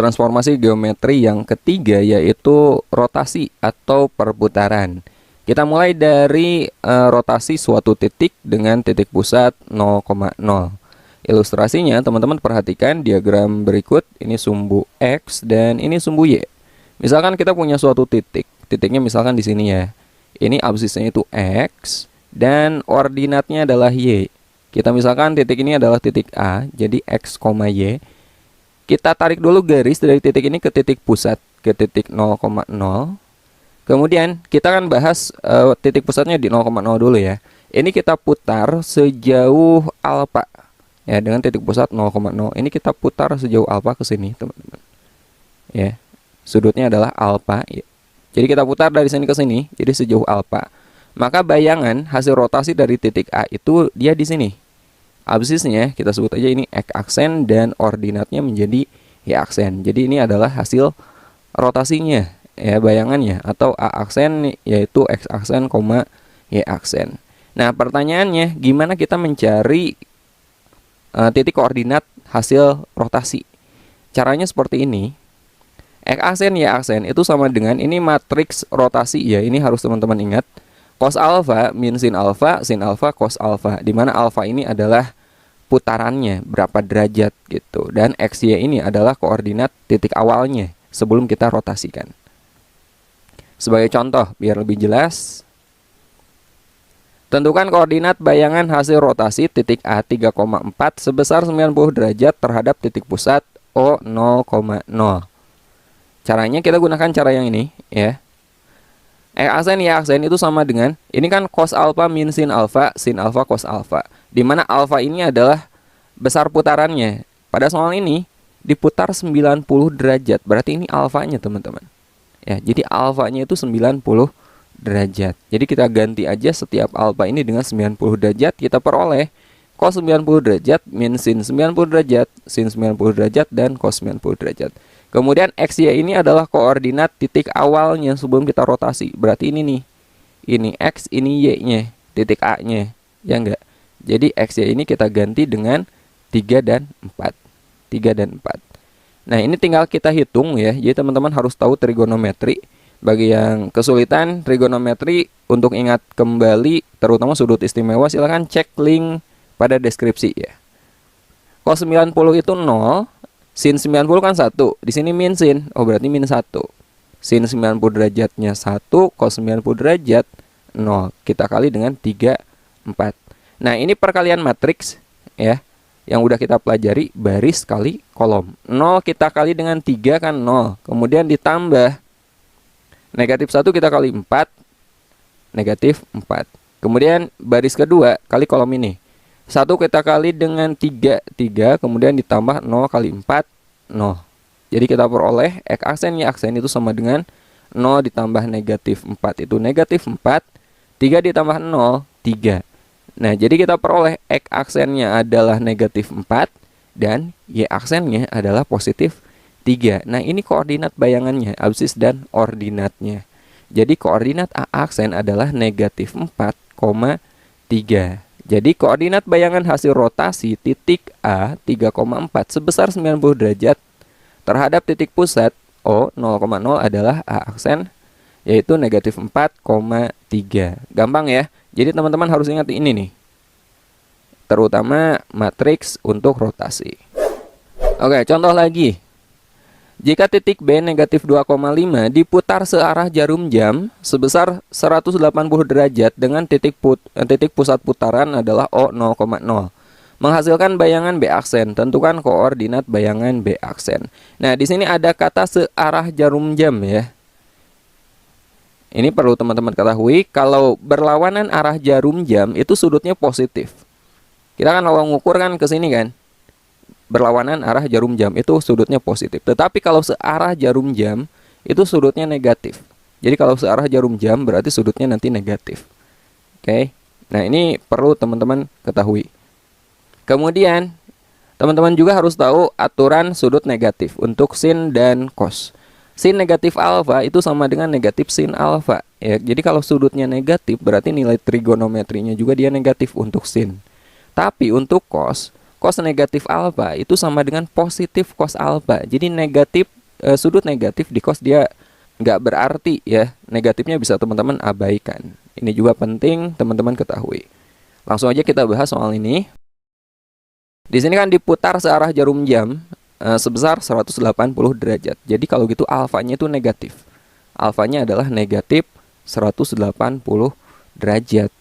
transformasi geometri yang ketiga, yaitu rotasi atau perputaran. Kita mulai dari rotasi suatu titik dengan titik pusat 0,0. Ilustrasinya, teman-teman perhatikan diagram berikut. Ini sumbu X dan ini sumbu Y. Misalkan kita punya suatu titik. Titiknya misalkan di sini ya. Ini absisnya itu X dan ordinatnya adalah Y. Kita misalkan titik ini adalah titik A, jadi X, Y. Kita tarik dulu garis dari titik ini ke titik pusat, ke titik 0,0. Kemudian kita akan bahas titik pusatnya di 0,0 dulu ya. Ini kita putar sejauh alfa. Ya, dengan titik pusat 0,0. Ini kita putar sejauh alfa ke sini, teman-teman. Ya. Sudutnya adalah alfa ya. Jadi kita putar dari sini ke sini, jadi sejauh alfa. Maka bayangan hasil rotasi dari titik A itu dia di sini. Absisnya kita sebut aja ini X aksen dan ordinatnya menjadi Y aksen. Jadi ini adalah hasil rotasinya ya, bayangannya, atau A aksen yaitu X aksen, Y aksen. Nah, pertanyaannya gimana kita mencari titik koordinat hasil rotasi? Caranya seperti ini. X aksen, Y aksen itu sama dengan ini matriks rotasi ya. Ini harus teman-teman ingat. Cos alfa min sin alfa, cos alfa. Di mana alfa ini adalah putarannya, berapa derajat gitu. Dan XY ini adalah koordinat titik awalnya sebelum kita rotasikan. Sebagai contoh, biar lebih jelas. Tentukan koordinat bayangan hasil rotasi titik A 3,4 sebesar 90 derajat terhadap titik pusat O 0,0. Caranya kita gunakan cara yang ini ya. X aksen, Y aksen itu sama dengan ini kan cos alfa min sin alfa cos alfa. Di mana alfa ini adalah besar putarannya. Pada soal ini diputar 90 derajat. Berarti ini alfanya, teman-teman. Ya, jadi alfanya itu 90 derajat. Jadi kita ganti aja setiap alfa ini dengan 90 derajat, kita peroleh cos 90 derajat min sin 90 derajat, sin 90 derajat dan cos 90 derajat. Kemudian XY ini adalah koordinat titik awalnya sebelum kita rotasi. Berarti ini nih. Ini X, ini Y-nya, titik A-nya. Ya enggak? Jadi XY ini kita ganti dengan 3 dan 4. 3 dan 4. Nah, ini tinggal kita hitung ya. Jadi teman-teman harus tahu trigonometri. Bagi yang kesulitan trigonometri untuk ingat kembali terutama sudut istimewa, silahkan cek link pada deskripsi ya. Cos 90 itu 0. Sin 90 kan 1. Di sini min sin. Oh, berarti min 1. Sin 90 derajatnya 1, cos 90 derajat 0. Kita kali dengan 3, 4. Nah, ini perkalian matriks ya. Yang udah kita pelajari baris kali kolom. 0 kita kali dengan 3 kan 0. Kemudian ditambah negatif 1 kita kali 4. Negatif 4. Kemudian baris kedua kali kolom ini. 1 kita kali dengan 3, 3, kemudian ditambah 0 kali 4, 0. Jadi kita peroleh X aksen, Y aksen itu sama dengan 0 ditambah negatif 4 itu negatif 4, 3 ditambah 0, 3. Nah, jadi kita peroleh X aksennya adalah negatif 4 dan Y aksennya adalah positif 3. Nah, ini koordinat bayangannya, absis dan ordinatnya. Jadi koordinat A aksen adalah negatif 4, 3. Jadi koordinat bayangan hasil rotasi titik A 3,4 sebesar 90 derajat terhadap titik pusat O 0,0 adalah A aksen, yaitu negatif 4,3. Gampang ya. Jadi teman-teman harus ingat ini nih. Terutama matriks untuk rotasi. Oke, contoh lagi. Jika titik B negatif 2,5 diputar searah jarum jam sebesar 180 derajat dengan titik pusat putaran adalah O 0,0. Menghasilkan bayangan B aksen. Tentukan koordinat bayangan B aksen. Nah, di sini ada kata searah jarum jam ya. Ini perlu teman-teman ketahui, kalau berlawanan arah jarum jam itu sudutnya positif. Kita kan kalau ngukur kan ke sini kan. Berlawanan arah jarum jam itu sudutnya positif. Tetapi kalau searah jarum jam itu sudutnya negatif. Jadi kalau searah jarum jam berarti sudutnya nanti negatif. Oke. Nah, ini perlu teman-teman ketahui. Kemudian teman-teman juga harus tahu aturan sudut negatif untuk sin dan cos. Sin negatif alfa itu sama dengan negatif sin alfa ya. Jadi kalau sudutnya negatif berarti nilai trigonometrinya juga dia negatif untuk sin. Tapi untuk cos cos negatif alfa itu sama dengan positif cos alfa. Jadi negatif, sudut negatif di cos dia nggak berarti ya. Negatifnya bisa teman-teman abaikan. Ini juga penting teman-teman ketahui. Langsung aja kita bahas soal ini. Di sini kan diputar searah jarum jam sebesar 180 derajat. Jadi kalau gitu alfanya itu negatif. Alfanya adalah negatif 180 derajat.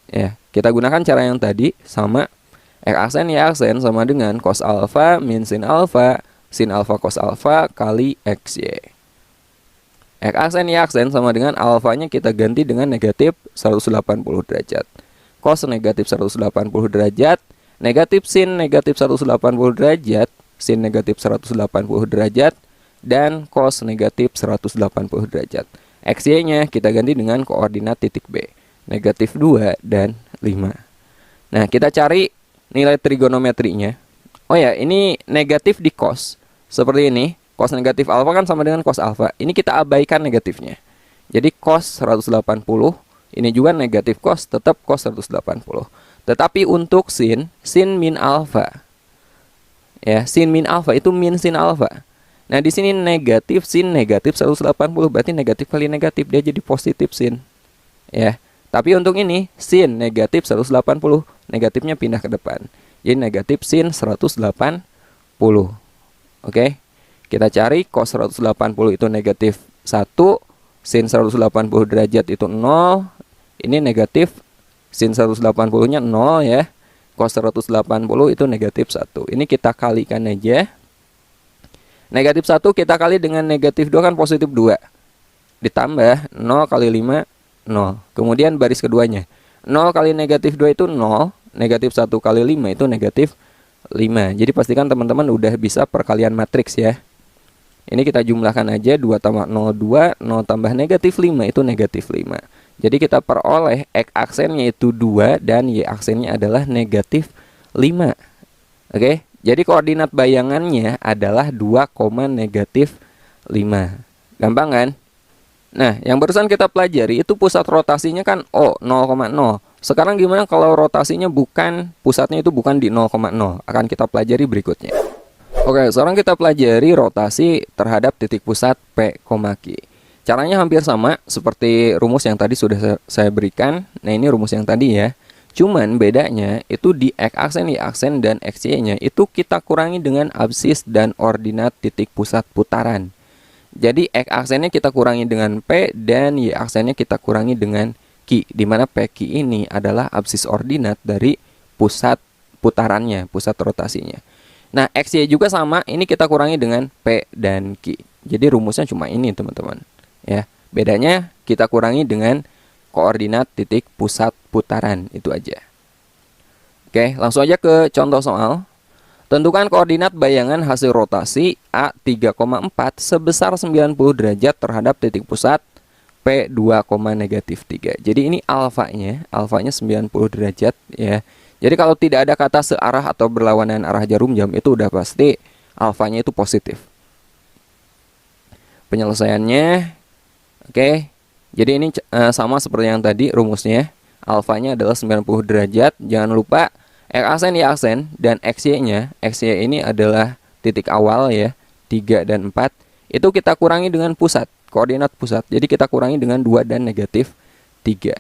Ya, kita gunakan cara yang tadi sama X aksen Y aksen sama dengan cos alfa min sin alfa cos alfa kali XY. X aksen Y aksen sama dengan alfanya kita ganti dengan negatif 180 derajat. Cos negatif 180 derajat, negatif sin negatif 180 derajat, sin negatif 180 derajat, dan cos negatif 180 derajat. XY-nya kita ganti dengan koordinat titik B, negatif 2 dan 5. Nah, kita cari nilai trigonometrinya. Oh ya, ini negatif di cos. Seperti ini, cos negatif alfa kan sama dengan cos alfa. Ini kita abaikan negatifnya. Jadi cos 180, ini juga negatif cos, tetap cos 180. Tetapi untuk sin min alfa. Ya, sin min alfa itu min sin alfa. Nah, di sini negatif sin negatif 180, berarti negatif kali negatif dia jadi positif sin. Ya. Tapi untuk ini sin negatif 180, negatifnya pindah ke depan. Jadi negatif sin 180. Oke. Kita cari cos 180 itu negatif 1, sin 180 derajat itu 0. Ini negatif sin 180-nya 0 ya. Cos 180 itu negatif 1. Ini kita kalikan aja. Negatif 1 kita kali dengan negatif 2 kan positif 2. Ditambah 0 kali 5 0. Kemudian baris keduanya 0 kali negatif 2 itu 0. Negatif 1 kali 5 itu negatif 5. Jadi pastikan teman-teman udah bisa perkalian matriks ya. Ini kita jumlahkan aja. 2 tambah 0 2. 0 tambah negatif 5 itu negatif 5. Jadi kita peroleh X aksennya itu 2 dan Y aksennya adalah negatif 5. Oke. Jadi koordinat bayangannya adalah 2, negatif 5. Gampang kan? Nah, yang barusan kita pelajari itu pusat rotasinya kan O 0,0. Sekarang gimana kalau rotasinya pusatnya itu bukan di 0,0? Akan kita pelajari berikutnya. Oke, sekarang kita pelajari rotasi terhadap titik pusat P, Q. Caranya hampir sama seperti rumus yang tadi sudah saya berikan. Nah, ini rumus yang tadi ya. Cuman bedanya itu di X aksen, Y aksen, dan XY-nya itu kita kurangi dengan absis dan ordinat titik pusat putaran. Jadi X aksennya kita kurangi dengan P dan Y aksennya kita kurangi dengan Q, di mana P Q ini adalah absis ordinat dari pusat putarannya, pusat rotasinya. Nah, XY juga sama, ini kita kurangi dengan P dan Q. Jadi rumusnya cuma ini, teman-teman. Ya, bedanya kita kurangi dengan koordinat titik pusat putaran, itu aja. Oke, langsung aja ke contoh soal. Tentukan koordinat bayangan hasil rotasi A 3,4 sebesar 90 derajat terhadap titik pusat P 2, negatif 3. Jadi ini alfanya 90 derajat ya. Jadi kalau tidak ada kata searah atau berlawanan arah jarum jam itu udah pasti alfanya itu positif. Penyelesaiannya oke. Jadi ini sama seperti yang tadi rumusnya. Alfanya adalah 90 derajat. Jangan lupa X aksen, Y aksen, dan XY-nya. XY ini adalah titik awal ya, 3 dan 4. Itu kita kurangi dengan pusat, koordinat pusat. Jadi kita kurangi dengan 2 dan negatif 3.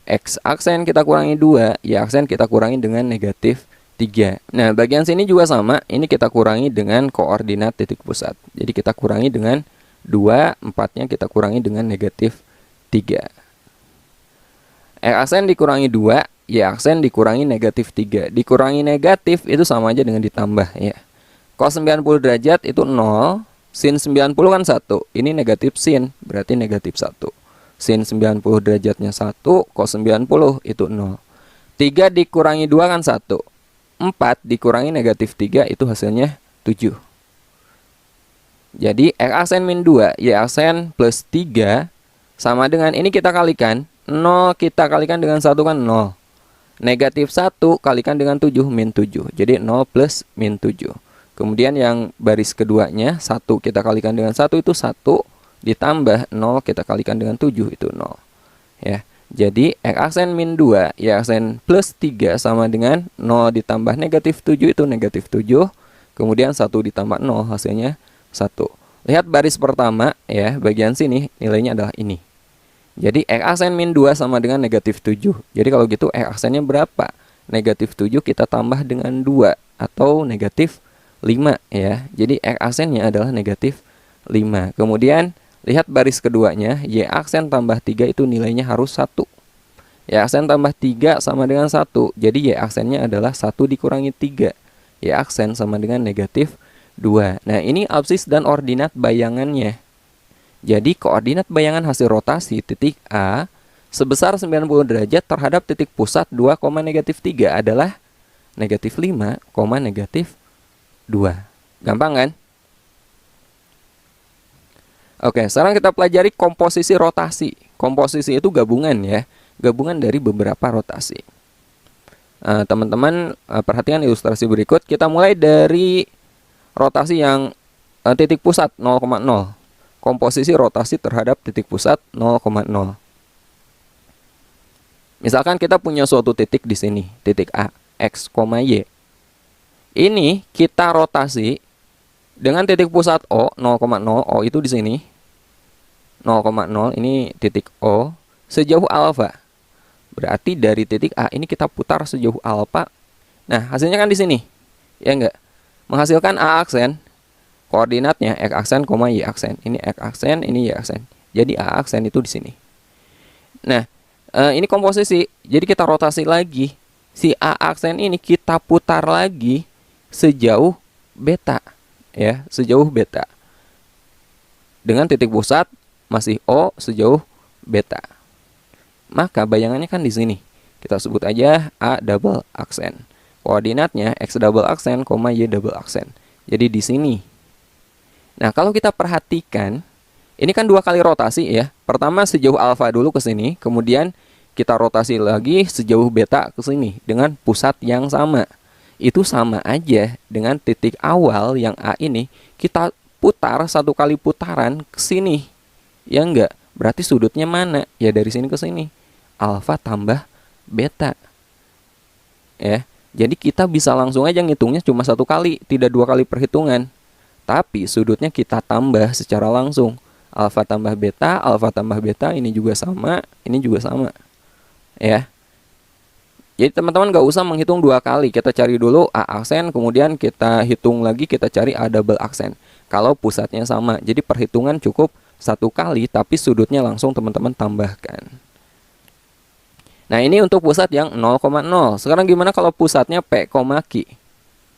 X aksen kita kurangi 2, Y aksen kita kurangi dengan negatif 3. Nah, bagian sini juga sama. Ini kita kurangi dengan koordinat titik pusat. Jadi kita kurangi dengan 2, 4-nya kita kurangi dengan negatif 3. X aksen dikurangi 2, Y aksen dikurangi negatif 3. Dikurangi negatif itu sama aja dengan ditambah ya. Cos 90 derajat itu 0. Sin 90 kan 1. Ini negatif sin, berarti negatif 1. Sin 90 derajatnya 1. Cos 90 itu 0. 3 dikurangi 2 kan 1. 4 dikurangi negatif 3 itu hasilnya 7. Jadi X aksen min 2, Y aksen plus 3 sama dengan ini kita kalikan. 0 kita kalikan dengan 1 kan 0. Negatif 1 kalikan dengan 7 min 7. Jadi 0 plus min 7. Kemudian yang baris keduanya 1 kita kalikan dengan 1 itu 1. Ditambah 0 kita kalikan dengan 7 itu 0. Ya. Jadi X aksen min 2, Y aksen plus 3 sama dengan 0 ditambah negatif 7 itu negatif 7. Kemudian 1 ditambah 0 hasilnya 1. Lihat baris pertama ya, bagian sini nilainya adalah ini. Jadi X aksen min 2 sama dengan negatif 7. Jadi kalau gitu X aksennya berapa? Negatif 7 kita tambah dengan 2 atau negatif 5 ya. Jadi X aksennya adalah negatif 5. Kemudian lihat baris keduanya, Y aksen tambah 3 itu nilainya harus 1. Y aksen tambah 3 sama dengan 1. Jadi Y aksennya adalah 1 dikurangi 3. Y aksen sama dengan negatif 2. Nah, ini absis dan ordinat bayangannya. Jadi koordinat bayangan hasil rotasi titik A sebesar 90 derajat terhadap titik pusat 2, negatif 3 adalah negatif 5, negatif 2. Gampang kan? Oke, sekarang kita pelajari komposisi rotasi. Komposisi itu gabungan ya, gabungan dari beberapa rotasi. Teman-teman perhatikan ilustrasi berikut. Kita mulai dari rotasi yang titik pusat 0,0. Komposisi rotasi terhadap titik pusat 0,0. Misalkan kita punya suatu titik di sini, titik A, X, Y. Ini kita rotasi dengan titik pusat O 0,0, O itu di sini. 0,0 ini titik O sejauh alfa. Berarti dari titik A ini kita putar sejauh alfa. Nah, hasilnya kan di sini. Ya enggak? Menghasilkan A aksen. Koordinatnya X aksen, Y aksen. Ini X aksen, ini Y aksen. Jadi A aksen itu di sini. Nah, ini komposisi. Jadi kita rotasi lagi. Si A aksen ini kita putar lagi sejauh beta. Ya, sejauh beta. Dengan titik pusat masih O sejauh beta. Maka bayangannya kan di sini. Kita sebut aja A double aksen. Koordinatnya X double aksen, Y double aksen. Jadi di sini. Nah, kalau kita perhatikan, ini kan 2 kali rotasi ya. Pertama sejauh alfa dulu ke sini, kemudian kita rotasi lagi sejauh beta ke sini dengan pusat yang sama. Itu sama aja dengan titik awal yang A ini kita putar 1 kali putaran ke sini. Ya enggak? Berarti sudutnya mana? Ya dari sini ke sini. Alfa tambah beta. Ya. Jadi kita bisa langsung aja ngitungnya cuma 1 kali, tidak 2 kali perhitungan. Tapi sudutnya kita tambah secara langsung. Alfa tambah beta, ini juga sama, ini juga sama. Ya. Jadi teman-teman gak usah menghitung 2 kali. Kita cari dulu A aksen, kemudian kita hitung lagi, kita cari A double aksen. Kalau pusatnya sama. Jadi perhitungan cukup 1 kali, tapi sudutnya langsung teman-teman tambahkan. Nah, ini untuk pusat yang 0,0. Sekarang gimana kalau pusatnya P, Q?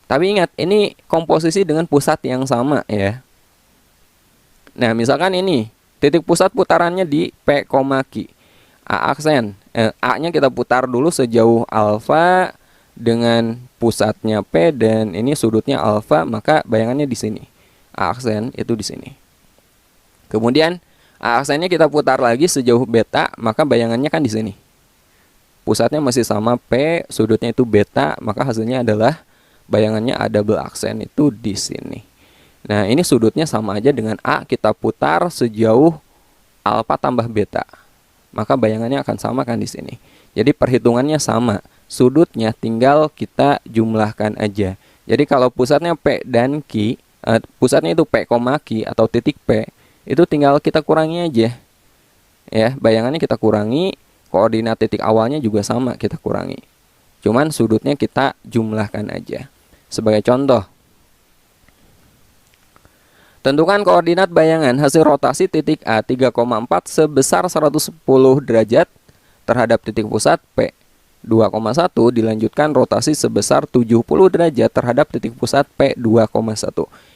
Tapi ingat, ini komposisi dengan pusat yang sama ya. Nah, misalkan ini titik pusat putarannya di P, Q. A aksen, A-nya kita putar dulu sejauh alfa dengan pusatnya P dan ini sudutnya alfa, maka bayangannya di sini. A aksen itu di sini. Kemudian A aksennya kita putar lagi sejauh beta, maka bayangannya kan di sini. Pusatnya masih sama P, sudutnya itu beta, maka hasilnya adalah bayangannya A double aksen itu di sini. Nah, ini sudutnya sama aja dengan A kita putar sejauh alfa tambah beta. Maka bayangannya akan sama kan di sini. Jadi perhitungannya sama. Sudutnya tinggal kita jumlahkan aja. Jadi kalau pusatnya P dan Q, pusatnya itu P, Q atau titik P, itu tinggal kita kurangi aja. Ya, bayangannya kita kurangi, koordinat titik awalnya juga sama kita kurangi. Cuman sudutnya kita jumlahkan aja. Sebagai contoh, tentukan koordinat bayangan hasil rotasi titik A 3,4 sebesar 110 derajat terhadap titik pusat P. 2,1 dilanjutkan rotasi sebesar 70 derajat terhadap titik pusat P 2,1.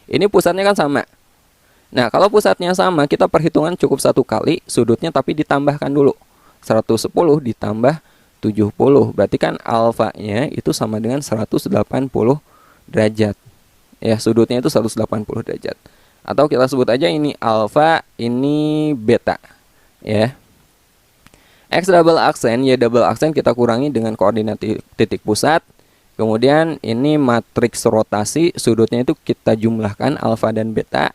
Ini pusatnya kan sama. Nah, kalau pusatnya sama, kita perhitungan cukup 1 kali, sudutnya tapi ditambahkan dulu. 110 ditambah 70. Berarti kan alfanya itu sama dengan 180 derajat. Ya, sudutnya itu 180 derajat. Atau kita sebut aja ini alfa, ini beta. Ya. X double aksen, Y double aksen kita kurangi dengan koordinat titik pusat. Kemudian ini matriks rotasi, sudutnya itu kita jumlahkan alfa dan beta.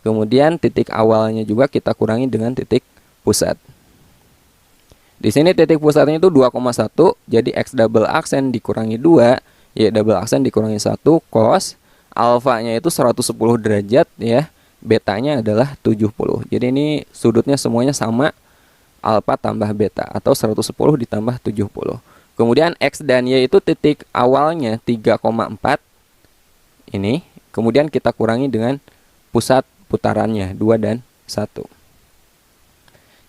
Kemudian titik awalnya juga kita kurangi dengan titik pusat. Di sini titik pusatnya itu 2,1, jadi X double aksen dikurangi 2, Y double aksen dikurangi 1, cos alfanya itu 110 derajat ya, betanya adalah 70. Jadi ini sudutnya semuanya sama, alfa tambah beta atau 110 ditambah 70. Kemudian X dan Y itu titik awalnya 3,4 ini, kemudian kita kurangi dengan pusat putarannya 2 dan 1.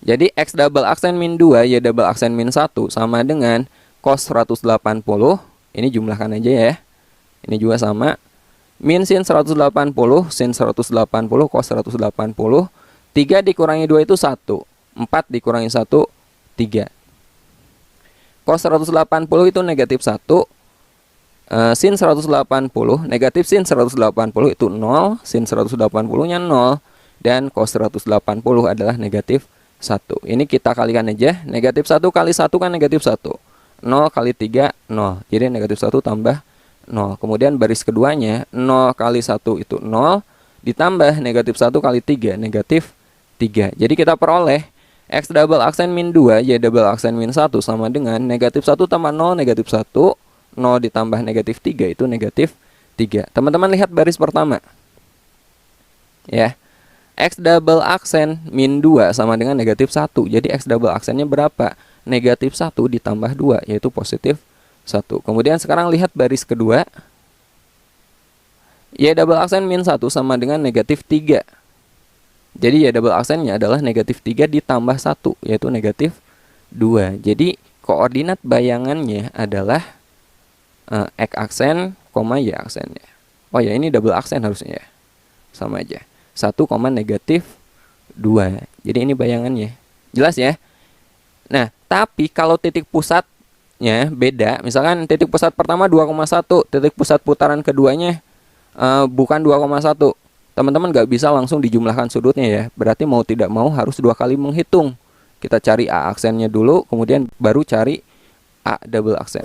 Jadi X double aksen min 2, Y double aksen min 1 sama dengan cos 180. Ini jumlahkan aja ya. Ini juga sama. Min sin 180, sin 180, cos 180. 3 dikurangi 2 itu 1. 4 dikurangi 1, 3. Cos 180 itu negatif 1. Sin 180, negatif sin 180 itu 0. Sin 180-nya 0. Dan cos 180 adalah negatif 1. Ini kita kalikan aja. Negatif 1 kali 1 kan negatif 1. 0 kali 3, 0. Jadi negatif 1 tambah 0. Kemudian baris keduanya 0 kali 1 itu 0. Ditambah negatif 1 kali 3, negatif 3. Jadi kita peroleh X double aksen min 2, Y double aksen min 1 sama dengan negatif 1 tambah 0, negatif 1. 0 ditambah negatif 3 itu negatif 3. Teman-teman lihat baris pertama. Ya. X double aksen min 2 sama dengan negatif 1. Jadi X double aksennya berapa? Negatif 1 ditambah 2, yaitu positif 1. Kemudian sekarang lihat baris kedua. Y double aksen min 1 sama dengan negatif 3. Jadi Y double aksennya adalah negatif 3 ditambah 1, yaitu negatif 2. Jadi koordinat bayangannya adalah X aksen, Y aksennya. Oh ya, ini double aksen harusnya ya. Sama aja. 1, negatif 2. Jadi ini bayangannya. Jelas ya? Nah, tapi kalau titik pusatnya beda, misalkan titik pusat pertama 2,1, titik pusat putaran keduanya bukan 2,1. Teman-teman nggak bisa langsung dijumlahkan sudutnya ya. Berarti mau tidak mau harus 2 kali menghitung. Kita cari A aksennya dulu, kemudian baru cari A double aksen.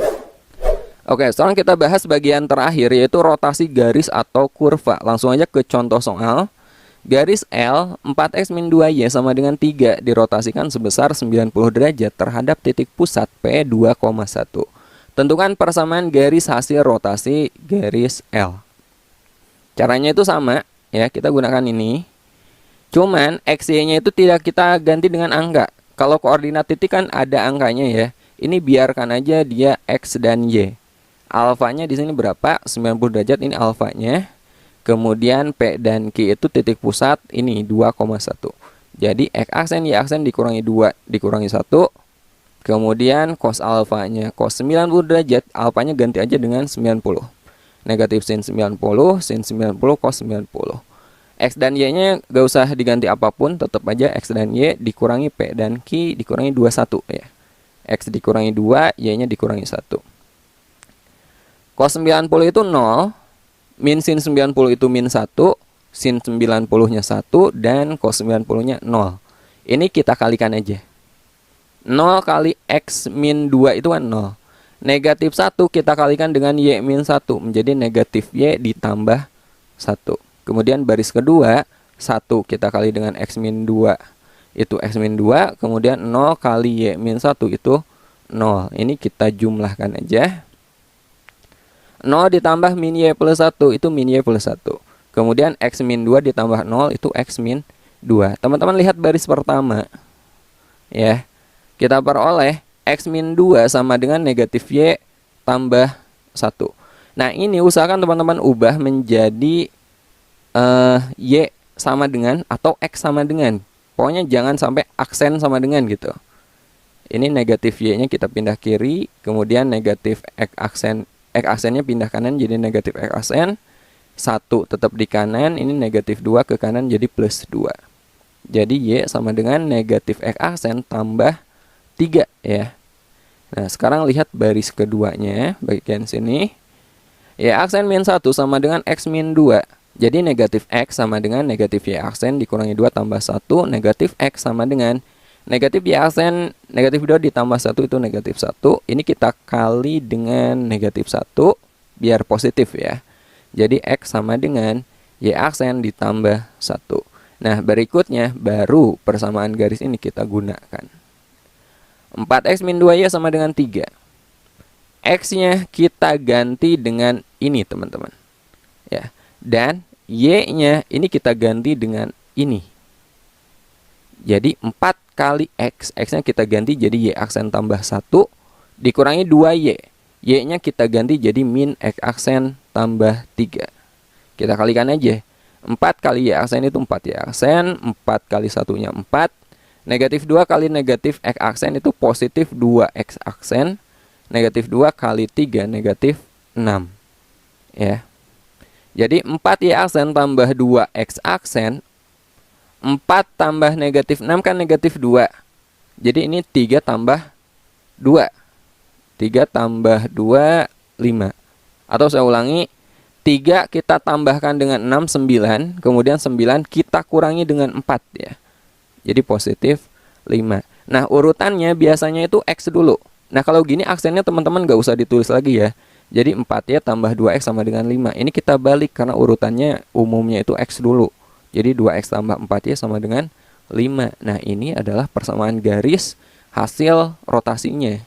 Oke, sekarang kita bahas bagian terakhir, yaitu rotasi garis atau kurva. Langsung aja ke contoh soal. Garis L 4x min 2y sama dengan 3 dirotasikan sebesar 90 derajat terhadap titik pusat P 2,1. Tentukan persamaan garis hasil rotasi garis L. Caranya itu sama ya, kita gunakan ini. Cuman XY-nya itu tidak kita ganti dengan angka. Kalau koordinat titik kan ada angkanya ya. Ini biarkan aja dia X dan Y. Alfanya di sini berapa? 90 derajat, ini alfanya. Kemudian P dan Q itu titik pusat, ini 2,1. Jadi X aksen Y aksen dikurangi 2 dikurangi 1. Kemudian cos alfanya cos 90 derajat, alfanya ganti aja dengan 90. Negatif sin 90, sin 90, cos 90. X dan Y-nya gak usah diganti apapun, tetap aja X dan Y dikurangi P dan Q dikurangi 21 ya. X dikurangi 2, Y-nya dikurangi 1. Cos 90 itu 0. Min sin 90 itu min 1, sin 90-nya 1, dan cos 90-nya 0. Ini kita kalikan aja. 0 kali X min 2 itu kan 0. Negatif 1 kita kalikan dengan Y min 1, menjadi negatif Y ditambah 1. Kemudian baris kedua, 1 kita kali dengan X min 2, itu X min 2. Kemudian 0 kali Y min 1 itu 0. Ini kita jumlahkan aja. 0 ditambah min Y plus 1 itu min Y plus 1. Kemudian X min 2 ditambah 0 itu X min 2. Teman-teman lihat baris pertama. Ya. Kita peroleh X min 2 sama dengan negatif Y tambah 1. Nah, ini usahakan teman-teman ubah menjadi Y sama dengan atau X sama dengan. Pokoknya jangan sampai aksen sama dengan gitu. Ini negatif Y-nya kita pindah kiri. Kemudian negatif X aksennya pindah kanan jadi negatif X aksen. 1 tetap di kanan, ini negatif 2 ke kanan jadi plus 2. Jadi Y sama dengan negatif X aksen tambah 3 ya. Nah, sekarang lihat baris keduanya, bagian sini. Y aksen min 1 sama dengan X min 2. Jadi negatif X sama dengan negatif Y aksen dikurangi 2 tambah 1. Negatif X sama dengan negatif Y aksen, negatif 2 ditambah 1 itu negatif 1. Ini kita kali dengan negatif 1 biar positif ya. Jadi X sama dengan Y aksen ditambah 1. Nah, berikutnya baru persamaan garis ini kita gunakan. 4x min 2y sama dengan 3. X-nya kita ganti dengan ini teman-teman, ya. Dan Y-nya ini kita ganti dengan ini. Jadi 4 kali X, X-nya kita ganti jadi Y aksen tambah 1, dikurangi 2Y. Y-nya kita ganti jadi min X aksen tambah 3. Kita kalikan aja. 4 kali Y aksen itu 4 Y aksen, 4 kali satunya 4. Negatif 2 kali negatif X aksen itu positif 2X aksen. Negatif 2 kali 3 negatif 6, ya. Jadi 4Y aksen tambah 2X aksen, 4 tambah negatif 6 kan negatif 2. Jadi ini 3 tambah 2. 3 tambah 2, 5. Atau saya ulangi, 3 kita tambahkan dengan 6, 9. Kemudian 9 kita kurangi dengan 4, ya. Jadi positif 5. Nah, urutannya biasanya itu X dulu. Nah, kalau gini aksennya teman-teman nggak usah ditulis lagi ya. Jadi 4Y tambah 2X sama dengan 5. Ini kita balik karena urutannya umumnya itu X dulu. Jadi 2X tambah 4Y sama dengan 5. Nah, ini adalah persamaan garis hasil rotasinya.